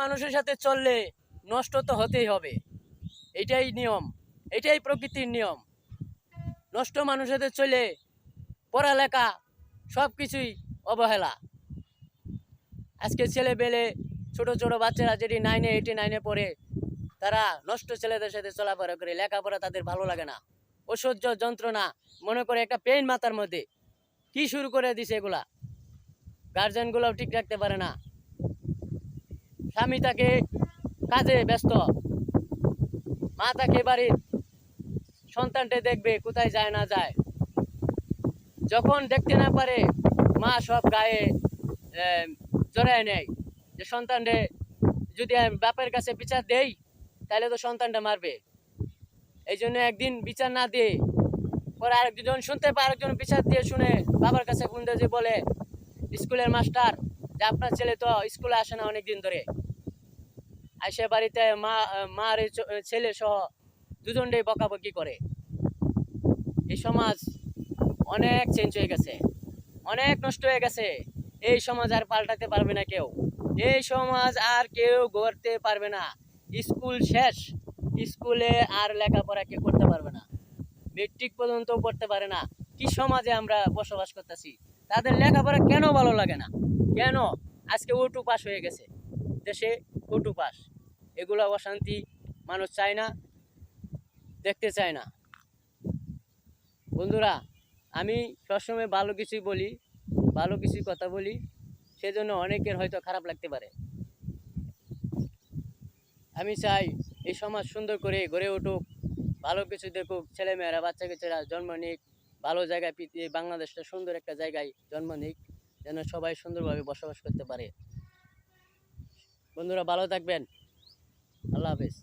মানুষের সাথে চললে নষ্ট তো হতেই হবে, এটাই নিয়ম, এটাই প্রকৃতির নিয়ম। নষ্ট মানুষের সাথে চলে পড়ালেখা সব কিছুই অবহেলা। আজকে ছেলে বেলে ছোট ছোট বাচ্চারা যেটি 9-এ 8-এ 9-এ পড়ে, তারা নষ্ট ছেলেদের সাথে চলাফেরা করে, লেখাপড়া তাদের ভালো লাগে না, অসহ্য যন্ত্রণা মনে করে একটা পেইন মাথার মধ্যে। কি শুরু করে দিছে এগুলা, গার্জেনগুলোও ঠিক রাখতে পারে না। স্বামী তাকে কাজে ব্যস্ত, মা তাকে বাড়ির সন্তানটা দেখবে কোথায় যায় না যায়। যখন দেখতে না পারে মা সব গায়ে জড়ায় নেয় যে সন্তানরে যদি আমি বাপের কাছে বিচার দেই তাহলে তো সন্তানটা মারবে। এই জন্য একদিন বিচার না দিয়ে পরে আরেকজন শুনতে পায়, আরেকজন বিচার দিয়ে শুনে বাবার কাছে ফোন দিয়ে যে বলে স্কুলের মাস্টার যে আপনার ছেলে তো স্কুলে আসে না অনেকদিন ধরে, আইসে বাড়িতে মার ছেলে সহ দুজনটাই বকাবকি করে। এই সমাজ অনেক চেঞ্জ হয়ে গেছে, অনেক নষ্ট হয়ে গেছে। এই সমাজ আর পাল্টাতে পারবে না কেউ, এই সমাজ আর কেউ গড়তে পারবে না। স্কুল শেষ, স্কুলে আর লেখাপড়া কেউ করতে পারবে না, মেট্রিক পর্যন্ত পড়তে পারে না। কি সমাজে আমরা বসবাস করতেছি? তাদের লেখাপড়া কেন ভালো লাগে না? কেন? আজকে ওটু পাস হয়ে গেছে দেশে, ওটু পাস। এগুলো অশান্তি মানুষ চায় না, দেখতে চায় না। বন্ধুরা, আমি সবসময় ভালো কিছুই বলি, ভালো কিছুই কথা বলি, সেজন্য অনেকের হয়তো খারাপ লাগতে পারে। আমি চাই এই সমাজ সুন্দর করে গড়ে উঠুক, ভালো কিছু দেখুক, ছেলেমেয়েরা বাচ্চা কাচ্চারা জন্ম নিক, ভালো জায়গায়, বাংলাদেশটা সুন্দর একটা জায়গায় জন্ম নিক, যেন সবাই সুন্দরভাবে বসবাস করতে পারে। বন্ধুরা ভালো থাকবেন, আল্লাহ হাফেজ।